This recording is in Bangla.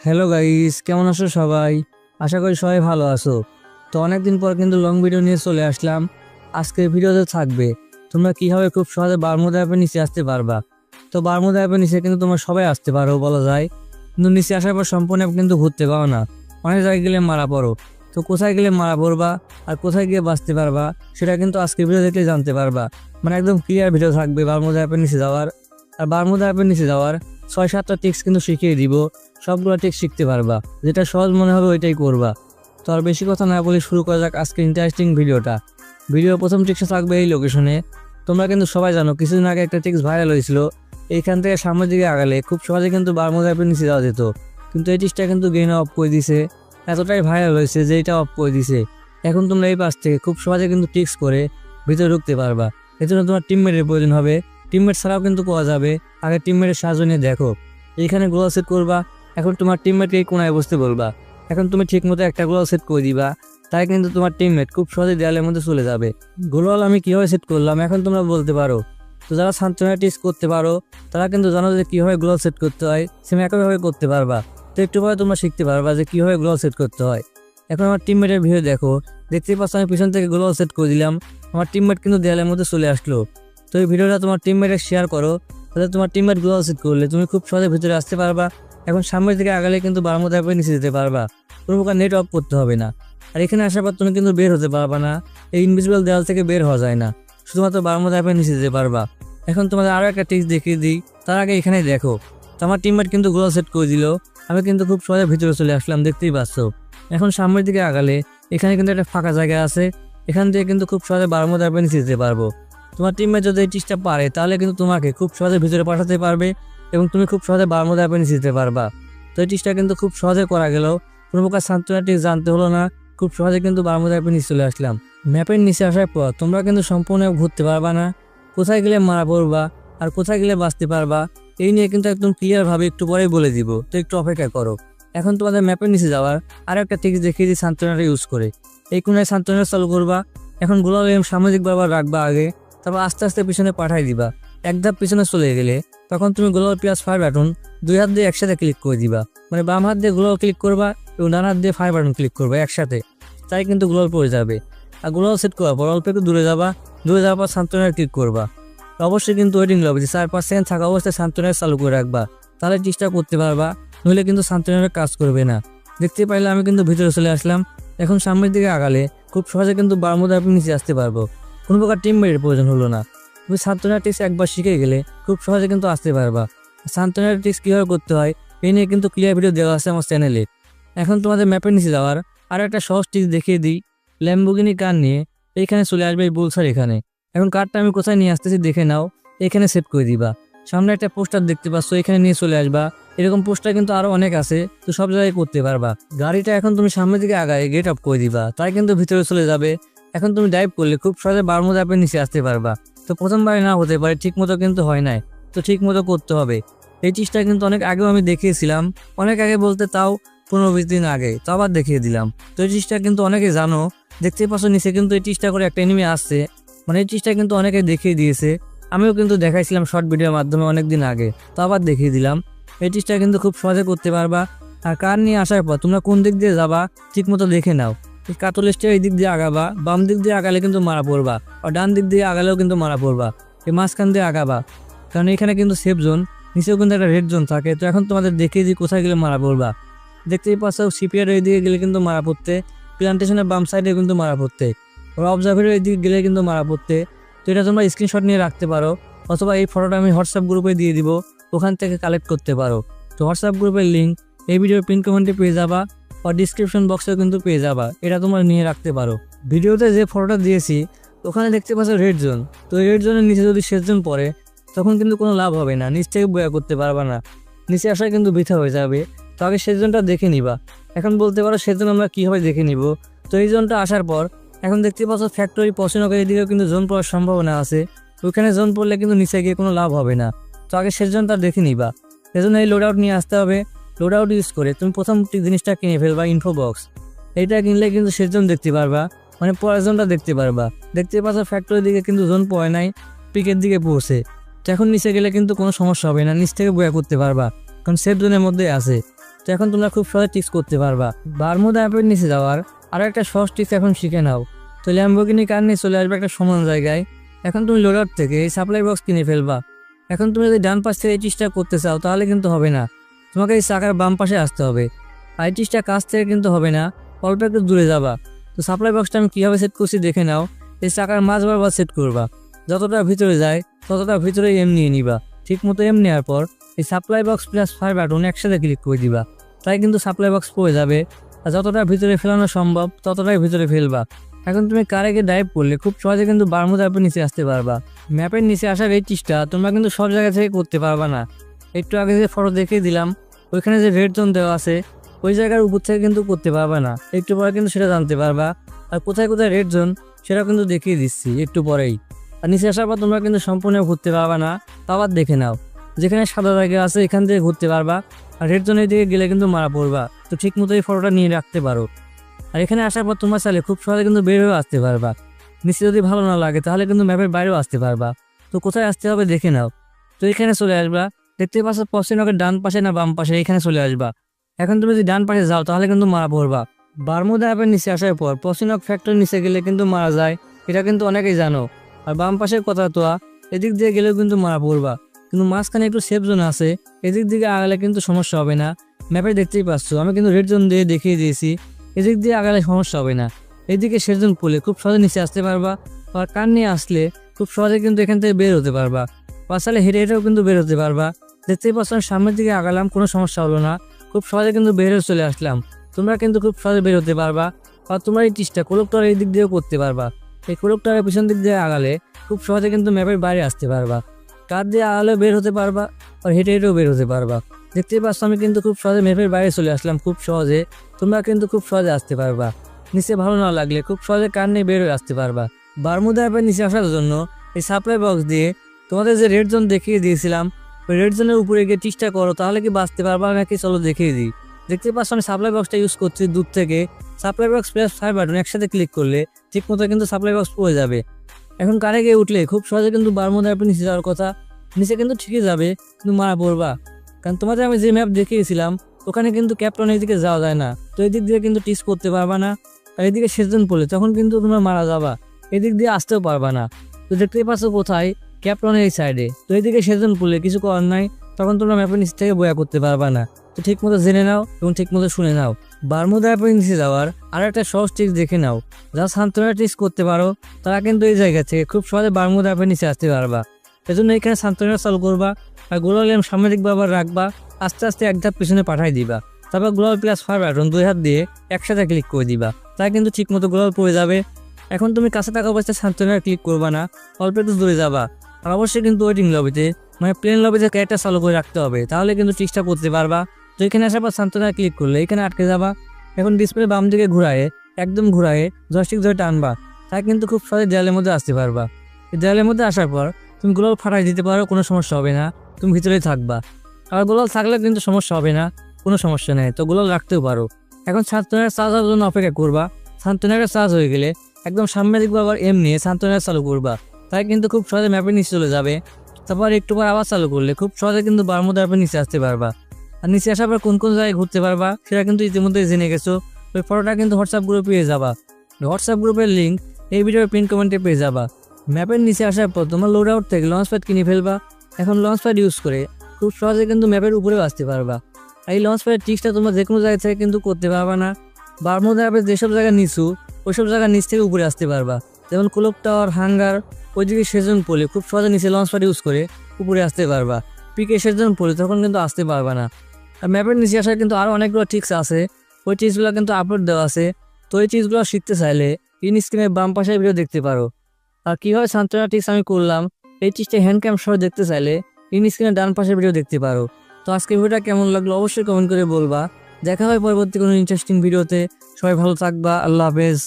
হ্যালো গাইস, কেমন আছো সবাই? আশা করি সবাই ভালো আছো। তো অনেকদিন পর কিন্তু লং ভিডিও নিয়ে চলে আসলাম। আজকের ভিডিওতে থাকবে তোমরা কিভাবে খুব সহজে বারমুদা অ্যাপের নিচে আসতে পারবা। তো বারমুদা অ্যাপের নিচে কিন্তু তোমরা সবাই আসতে পারো বলা যায়, কিন্তু নিচে আসার পর সম্পূর্ণ অ্যাপ কিন্তু ঘুরতে পারো না। অনেক জায়গায় গেলে মারা পড়ো। তো কোথায় গেলে মারা পড়বা আর কোথায় গিয়ে বাঁচতে পারবা সেটা কিন্তু আজকের ভিডিও দেখলে জানতে পারবা। মানে একদম ক্লিয়ার ভিডিও থাকবে বারমুদা অ্যাপের নিচে যাওয়ার। আর বারমুদা অ্যাপের নিচে যাওয়ার 6-7টা টিপস কিন্তু শিখিয়ে দিব। সবগুলো ঠিক শিখতে পারবা, যেটা সহজ মনে হবে ওইটাই করবা। তো আর বেশি কথা না বলে শুরু করা যাক আজকে ইন্টারেস্টিং ভিডিওটা। ভিডিও প্রথম টিক্সটা থাকবে এই লোকেশনে। তোমরা কিন্তু সবাই জানো কিছুদিন আগে একটা টিক্স ভাইরাল হয়েছিল। এইখান থেকে সামনের দিকে আগালে খুব সহজে কিন্তু বারমুদা অ্যাপের নিচে যাওয়া যেত, কিন্তু এই টিক্সটা কিন্তু গেইন অফ করে দিছে। এতটাই ভাইরাল হয়েছে যে এটা অফ করে দিছে। এখন তোমরা এই পাশ থেকে খুব সহজে কিন্তু টিক্স করে ভিতরে ঢুকতে পারবা। এর জন্য তোমার টিমমেটের প্রয়োজন হবে। টিমমেট ছাড়াও কিন্তু পাওয়া যাবে, আগে টিমমেটের সাহায্য নিয়ে দেখো। এইখানে গ্লোয়াল সেট করবা। এখন তোমার টিমমেটকে এই কোনায় বসতে বলবা। এখন তুমি ঠিকমতো একটা গ্লোয়াল সেট করে দিবা, তাই কিন্তু তোমার টিমমেট খুব সহজে দেয়ালের মধ্যে চলে যাবে। গ্লোয়াল আমি কিভাবে সেট করলাম এখন তোমরা বলতে পারো। তো যারা সান্তনা টিক্স করতে পারো তারা কিন্তু জানো যে কীভাবে গ্লোয়াল সেট করতে হয়, সেম একইভাবে করতে পারবা। তো একটু পরে তোমরা শিখতে পারবা যে কীভাবে গ্লোয়াল সেট করতে হয়। এখন আমার টিমমেটের ভিডিও দেখো, দেখতেই পাচ্ছ আমি পিছন থেকে গ্লোয়াল সেট করে দিলাম। আমার টিমমেট কিন্তু দেয়ালের মধ্যে চলে আসলো। তো এই ভিডিওটা তোমার টিমমেটে শেয়ার করো, তাহলে তোমার টিমমেট গ্লোয়াল সেট করলে তুমি খুব সহজে ভিতরে আসতে পারবা। এখন সামনের দিকে আগালে কিন্তু বারমুদা অ্যাপের নিচে যেতে পারবা, কোনো প্রকার নেট অফ করতে হবে না। আর এখানে আসার পর তুমি কিন্তু বের হতে পারবা না, এই ইনভিজিবল দেওয়াল থেকে বের হওয়া যায় না, শুধুমাত্র বারমুদা অ্যাপের নিচে যেতে পারবা। এখন তোমাদের আরও একটা টিপস দেখিয়ে দিই, তার আগে এখানে দেখো। তো আমার টিমমেট কিন্তু গ্লোয়াল সেট করে দিল, আমি কিন্তু খুব সহজে ভিতরে চলে আসলাম, দেখতেই পাচ্ছ। এখন সামনের দিকে আগালে এখানে কিন্তু একটা ফাঁকা জায়গা আছে, এখান থেকে কিন্তু খুব সহজে বারমুদা অ্যাপের নিচে যেতে পারবো। তোমার টিমমেট যদি এই টিপসটা পারে তাহলে কিন্তু তোমাকে খুব সহজে ভিতরে পাঠাতে পারবে এবং তুমি খুব সহজে বারমুদা অ্যাপের নিচে যেতে পারবা। তো এই টিপসটা কিন্তু খুব সহজে করা গেল, কোনো প্রকার সান্তনা টিপস জানতে হলো না, খুব সহজে কিন্তু বারমুদা অ্যাপের নিচে চলে আসলাম। ম্যাপের নিচে আসার পর তোমরা কিন্তু সম্পূর্ণ ঘুরতে পারবা না, কোথায় গেলে মারা পড়বা আর কোথায় গেলে বাঁচতে পারবা এই নিয়ে কিন্তু একদম ক্লিয়ারভাবে একটু পরেই বলে দিব। তো একটু অপেক্ষা করো। এখন তোমাদের ম্যাপের নিচে যাওয়ার আর একটা টিপস দেখিয়ে দিই সান্তনাটা ইউজ করে। এই কোনায় সান্তনা চালু করবা। এখন গোলাল সামাজিক ব্যবহার রাখবা আগে, তারপর আস্তে আস্তে পিছনে পাঠাই দিবা। এক ধাপ পিছনে চলে গেলে তখন তুমি গ্লোবাল প্লাস ফায়ার বাটন দুই হাত দিয়ে একসাথে ক্লিক করে দিবা। মানে বাম হাত দিয়ে গ্লোবাল ক্লিক করবা এবং ডান হাত দিয়ে ফায়ার বাটন ক্লিক করবা একসাথে, তাই কিন্তু গ্লোবাল পড়ে যাবে। আর গ্লোবাল সেট করার পর অল্প একটু দূরে যাবা, দূরে যাওয়ার পর সান্তনার ক্লিক করবা। অবশ্যই কিন্তু ওয়েটিং লবি 4-5 সেকেন্ড থাকা অবস্থায় সান্তনার চালু করে রাখবা, তাহলে চেষ্টা করতে পারবা, নইলে কিন্তু সান্তনার কাজ করবে না। দেখতে পাইলে আমি কিন্তু ভিতরে চলে আসলাম। এখন সামনের দিকে আগালে খুব সহজে কিন্তু বারমুদা অ্যাপের নিচে আসতে পারবো, কোনো প্রকার টিমমেটের প্রয়োজন হলো না। তুমি সান্তনা টিক্স একবার শিখে গেলে খুব সহজে কিন্তু আসতে পারবা। সান্তনা টিক্স কীভাবে করতে হয় এই নিয়ে কিন্তু ক্লিয়ার ভিডিও দেওয়া আছে আমার চ্যানেলে। এখন তোমাদের ম্যাপের নিচে যাওয়ার আর একটা সহজ টিক্স দেখিয়ে দিই। ল্যাম্বোগিনি কার নিয়ে এইখানে চলে আসবে এই বুলসার এখানে। এখন কারটা আমি কোথায় নিয়ে আসতেছি দেখে নাও, এখানে সেট করে দিবা। সামনে একটা পোস্টার দেখতে পাচ্ছ, এখানে নিয়ে চলে আসবা। এরকম পোস্টার কিন্তু আরো অনেক আছে, তো সব জায়গায় করতে পারবা। গাড়িটা এখন তুমি সামনের দিকে আগায় গেট আপ করে দিবা, তাই কিন্তু ভিতরে চলে যাবে। এখন তুমি ড্রাইভ করলে খুব সহজে বারমুদা অ্যাপের নিচে আসতে পারবা। তো প্রথমবারে না হতে পারে, ঠিক মতো কিন্তু হয় নাই, তো ঠিক মতো করতে হবে। এই চিজটা কিন্তু অনেক আগেও আমি দেখিয়েছিলাম, অনেক আগে বলতে তাও 15-20 দিন আগে, তো আবার দেখিয়ে দিলাম। তো এই চিজটা কিন্তু অনেকে জানো, দেখতেই পাচ্ছ নিচে কিন্তু এই চিজটা করে একটা এনিমি আসছে। মানে এই চিজটা কিন্তু অনেকে দেখিয়ে দিয়েছে, আমিও কিন্তু দেখাইছিলাম শর্ট ভিডিওর মাধ্যমে অনেক দিন আগে, তো আবার দেখিয়ে দিলাম। এই চিজটা কিন্তু খুব সহজে করতে পারবা। আর কার নিয়ে আসার পর তোমরা কোন দিক দিয়ে যাবা ঠিক মতো দেখে নাও। কাতল স্টের এই দিক দিয়ে আগাবা, বাম দিক দিয়ে আগালে কিন্তু মারা পড়বা, আর ডান দিক দিয়ে আগালেও কিন্তু মারা পড়বা। এই মাঝখান দিয়ে আগাবা, কারণ এখানে কিন্তু সেফ জোন, নিচেও কিন্তু একটা রেড জোন থাকে। তো এখন তোমাদের দেখিয়ে দিই কোথায় গেলে মারা পড়বা। দেখতেই পাচ্ছ সিপিআর এই দিকে গেলে কিন্তু মারা পড়তে, প্লান্টেশনের বাম সাইডে কিন্তু মারা পড়তে, অবজারভেটর এই দিকে গেলে কিন্তু মারা পড়তে। তো এটা তোমরা স্ক্রিনশট নিয়ে রাখতে পারো, অথবা এই ফটোটা আমি হোয়াটসঅ্যাপ গ্রুপে দিয়ে দিব, ওখান থেকে কালেক্ট করতে পারো। তো হোয়াটসঅ্যাপ গ্রুপের লিঙ্ক এই ভিডিওর পিন কমেন্টে পেয়ে যাবা, আর ডিসক্রিপশন বক্সেও কিন্তু পেয়ে যাবা, এটা তোমরা নিয়ে রাখতে পারো। ভিডিওতে যে ফটোটা দিয়েছি ওখানে দেখতে পাচ্ছ রেড জোন, তো রেড জোনের নিচে যদি শেষ জোন পড়ে তখন কিন্তু কোনো লাভ হবে না, নিচ থেকে বয়া করতে পারবা না, নিচে আসা কিন্তু বৃথা হয়ে যাবে। তো আগে শেষ জোনটা দেখে নিবা। এখন বলতে পারো শেষ জোন আমরা কীভাবে দেখে নিব। তো এই জোনটা আসার পর এখন দেখতে পাচ্ছ ফ্যাক্টরি পছন্দের দিকেও কিন্তু জোন পড়ার সম্ভাবনা আছে, ওইখানে জোন পড়লে কিন্তু নিচে গিয়ে কোনো লাভ হবে না। তো আগে শেষ জোনটা দেখে নিবা। সেজন্য এই লোড আউট নিয়ে আসতে হবে। লোড আউট ইউজ করে তুমি প্রথম জিনিসটা কিনে ফেলবা, ইনফো বক্স। এইটা কিনলে কিন্তু শেষ জোন দেখতে পারবা, মানে পরের জোনটা দেখতে পারবা। দেখতে পাচ্ছ ফ্যাক্টরির দিকে কিন্তু জোন পড়ে নাই, পিকের দিকে পড়ছে। তো এখন নিচে গেলে কিন্তু কোনো সমস্যা হবে না, নিচ থেকে বয়া করতে পারবা, কারণ সেফ জোনের মধ্যে আছে। তো এখন তোমরা খুব সহজে টিক্স করতে পারবা। বারমুদা অ্যাপের নিচে যাওয়ার আর একটা সহজ টিক্স এখন শিখে নাও। তো ল্যাম্বরগিনি কার নিয়ে চলে আসবে একটা সমান জায়গায়। এখন তুমি লোডার থেকে এই সাপ্লাই বক্স কিনে ফেলবা। এখন তুমি যদি ডান পাশ থেকে এই টিক্সটা করতে চাও তাহলে কিন্তু হবে না, তোমাকে এই চাকার বাম পাশে আসতে হবে। আর এই টিক্সটা কাছ থেকে কিন্তু হবে না, অল্প একটু দূরে যাবা। তো সাপ্লাই বক্সটা আমি কীভাবে সেট করছি দেখে নাও। এই চাকার মাঝ বরাবর সেট করবা, যতটা ভিতরে যায় ততটা ভিতরে এম নিয়ে নিবা। ঠিক মতো এম নেওয়ার পর এই supply box plus fire button একসাথে ক্লিক করে দিবা, তাই কিন্তু সাপ্লাই বক্স পড়ে যাবে। আর যতটা ভিতরে ফেলানো সম্ভব ততটাই ভিতরে ফেলবা। এখন তুমি কারেকে ড্রাইভ করলে খুব সহজে কিন্তু বারমুদা অ্যাপের নিচে আসতে পারবা। ম্যাপের নিচে আসার এই টিক্সটা তোমরা কিন্তু সব জায়গা থেকে করতে পারবা না। একটু আগে যে ফটো দেখিয়ে দিলাম ওইখানে যে রেড জোন দেওয়া আছে ওই জায়গার উপর থেকে কিন্তু করতে পারবা না, একটু পরে কিন্তু সেটা জানতে পারবা। আর কোথায় কোথায় রেড জোন সেটা কিন্তু দেখিয়ে দিচ্ছি একটু পরেই। আর নিচে আসার পর তোমরা কিন্তু সম্পূর্ণ ঘুরতে পারবা না, আবার দেখে নাও। যেখানে সাদা জায়গা আছে এখান থেকে ঘুরতে পারবা, আর রেড জোনের দিকে গেলে কিন্তু মারা পড়বা। তো ঠিক মতো এই ফটোটা নিয়ে রাখতে পারো। আর এখানে আসার পর তোমরা চাইলে খুব সহজে কিন্তু বের হয়ে আসতে পারবা। নিচে যদি ভালো না লাগে তাহলে কিন্তু ম্যাপের বাইরেও আসতে পারবা। তো কোথায় আসতে হবে দেখে নাও। তো এখানে চলে আসবা, দেখতে পাচ্ছ পশ্চিমবঙ্গের ডান পাশে না বাম পাশে, এখানে চলে আসবা। এখন তুমি যদি ডান পাশে যাও তাহলে কিন্তু মারা পড়বা। বারমুদা অ্যাপের নিচে আসার পর পশ্চিমবঙ্গ ফ্যাক্টরির নিচে গেলে কিন্তু মারা যায়, এটা কিন্তু অনেকেই জানো। আর বাম পাশের কথা তো এদিক দিয়ে গেলেও কিন্তু মারা পড়বা, কিন্তু মাঝখানে একটু সেফ জোন আছে, এদিক দিকে আগালে কিন্তু সমস্যা হবে না। ম্যাপে দেখতেই পাচ্ছ আমি কিন্তু রেড জোন দিয়ে দেখিয়ে দিয়েছি, এদিক দিয়ে আগালে সমস্যা হবে না। এদিকে সেফ জোন পড়লে খুব সহজে নিচে আসতে পারবা। আর কার নিয়ে আসলে খুব সহজে কিন্তু এখান থেকে বের হতে পারবা। পাশালে হেঁটে হেঁটেও কিন্তু বের হতে পারবা। দেখতেই পাচ্ছ সামনের দিকে আগালাম, কোনো সমস্যা হলো না, খুব সহজে কিন্তু বের হয়ে চলে আসলাম। তোমরা কিন্তু খুব সহজে বের হতে পারবা। আর তোমরা এই টিক্সটা কোলকটার এই দিক দিয়েও করতে পারবা। এই কোলকটারের পিছন দিক দিয়ে আগালে খুব সহজে কিন্তু ম্যাপের বাইরে আসতে পারবা। কার দিয়ে আগালেও বের হতে পারবা, আর হেঁটে হেঁটেও বের হতে পারবা। দেখতেই পাচ্ছ আমি কিন্তু খুব সহজে ম্যাপের বাইরে চলে আসলাম খুব সহজে। তোমরা কিন্তু খুব সহজে আসতে পারবা। নিচে ভালো না লাগলে খুব সহজে কার নিয়ে বের হয়ে আসতে পারবা। বারমুদা অ্যাপের নিচে আসার জন্য এই সাপ্লাই বক্স দিয়ে তোমাদের যে রেড জোন দেখিয়ে দিয়েছিলাম ওই রেড জোনের উপরে গিয়ে টিক্সটা করো, তাহলে কি বাঁচতে পারবা নাকি চলো দেখিয়ে দিই। দেখতে পাচ্ছ আমি সাপ্লাই বক্সটা ইউজ করছি দূর থেকে। Supply box plus fire button একসাথে ক্লিক করলে ঠিক মতো কিন্তু সাপ্লাই বক্স পড়ে যাবে। এখন কারে গিয়ে উঠলে খুব সহজে কিন্তু বারমুদা অ্যাপের নিচে যাওয়ার কথা, নিচে কিন্তু ঠিকই যাবে কিন্তু মারা পড়বা। কারণ তোমাদের আমি যে ম্যাপ দেখিয়েছিলাম ওখানে কিন্তু ক্যাপ্টন এদিকে যাওয়া যায় না, তো এদিক দিয়ে কিন্তু টিক্স করতে পারবা না। আর এদিকে সেজন পড়লে তখন কিন্তু তোমরা মারা যাবা, এদিক দিয়ে আসতেও পারবা না। তো দেখতেই পাচ্ছ কোথায় ক্যাপ্টনের এই সাইডে, তো এদিকে সেজন পড়লে কিছু করার নাই, তখন তোমরা ম্যাপের নিচ থেকে বয়া করতে পারবা না। তো ঠিক মতো জেনে নাও এবং ঠিক মতো শুনে নাও। বারমুদা অ্যাপের নিচে যাওয়ার আর একটা সহজ টিক্স দেখে নাও। যারা সান্তনা টিক্স করতে পারো তারা কিন্তু এই জায়গা থেকে খুব সহজে বারমুদা অ্যাপের নিচে আসতে পারবা। এজন্য এখানে সান্তনা চালু করবা, আর গ্লোবাল ল্যাম্প সামনের দিক বরাবর রাখবা, আস্তে আস্তে এক ধাপ পিছনে পাঠাই দিবা। তারপর গ্লোবাল প্লাস ফায়ার বাটন দুই হাত দিয়ে একসাথে ক্লিক করে দিবা, তাই কিন্তু ঠিক মতো গ্লোবাল পড়ে যাবে। এখন তুমি কাছে থাকা অবস্থায় সান্তনা ক্লিক করবা না, অল্প একটু দূরে যাবা। আর অবশ্যই কিন্তু ওয়েটিং লবিতে মানে প্লেন লবিতে ক্যারেক্টার চালু করে রাখতে হবে, তাহলে কিন্তু টিক্সটা করতে পারবা। তো এখানে আসার পর সান্তনা ক্লিক করলে এখানে আটকে যাবা। এখন ডিসপ্লে বাম দিকে ঘুরায়ে একদম ঘুরায়ে জয়স্টিক ধরে টানবা, তাই কিন্তু খুব সহজে দেয়ালের মধ্যে আসতে পারবা। এই দেয়ালের মধ্যে আসার পর তুমি গ্লোবাল ফাটাই দিতে পারো, কোনো সমস্যা হবে না, তুমি ভিতরেই থাকবা। আর গ্লোবাল থাকলে কিন্তু সমস্যা হবে না, কোনো সমস্যা নেই, তো গ্লোবাল রাখতেও পারো। এখন সান্তনার চার্জ হওয়ার জন্য অপেক্ষা করবা। সান্তনার চার্জ হয়ে গেলে একদম সামনের দিকে আবার এম নিয়ে সান্তনার চালু করবা, তাই কিন্তু খুব সহজে ম্যাপের নিচে চলে যাবে। তারপর একটু পর আবার চালু করলে খুব সহজে কিন্তু বারমুদা অ্যাপের নিচে আসতে পারবা। আর নিচে আসার পর কোন কোন জায়গায় ঘুরতে পারবা সেটা কিন্তু ইতিমধ্যে জেনে গেছো। ওই ফটোটা কিন্তু হোয়াটসঅ্যাপ গ্রুপে পেয়ে যাবা, হোয়াটসঅ্যাপ গ্রুপের লিঙ্ক এই ভিডিওর পিন কমেন্টে পেয়ে যাবা। ম্যাপের নিচে আসার পর তোমার লোড আউট থেকে লঞ্চ প্যাড কিনে ফেলবা। এখন লঞ্চ প্যাড ইউজ করে খুব সহজে কিন্তু ম্যাপের উপরেও আসতে পারবা। এই লঞ্চ প্যাডের টিক্সটা তোমরা যে কোনো জায়গা থেকে কিন্তু করতে পারবা না। বারমুদা অ্যাপের যেসব জায়গা নিচু ওইসব জায়গা নিচ থেকে উপরে আসতে পারবা, যেমন ক্লক টাওয়ার, হাঙ্গার, ওইদিকে সেজন পড়লে খুব সহজে নিচে লঞ্চ প্যাড ইউজ করে উপরে আসতে পারবা। পিকে সেজন পড়লে তখন কিন্তু আসতে পারবা না। আর ম্যাপের নিচে আসার কিন্তু আরও অনেকগুলো টিক্স আছে, ওই টিক্সগুলো কিন্তু আপলোড দেওয়া আছে। তো এই টিক্সগুলো শিখতে চাইলে ইন স্ক্রিনের বাম পাশে ভিডিও দেখতে পারো। আর কীভাবে সান্তনা টিক্স আমি করলাম এই টিক্সটা হ্যান্ড ক্যাম সহ দেখতে চাইলে ইন স্ক্রিনের ডান পাশে ভিডিও দেখতে পারো। তো আজকে ভিডিওটা কেমন লাগলো অবশ্যই কমেন্ট করে বলবা। দেখা হয় পরবর্তী কোনো ইন্টারেস্টিং ভিডিওতে। সবাই ভালো থাকবা, আল্লাহ হাফেজ।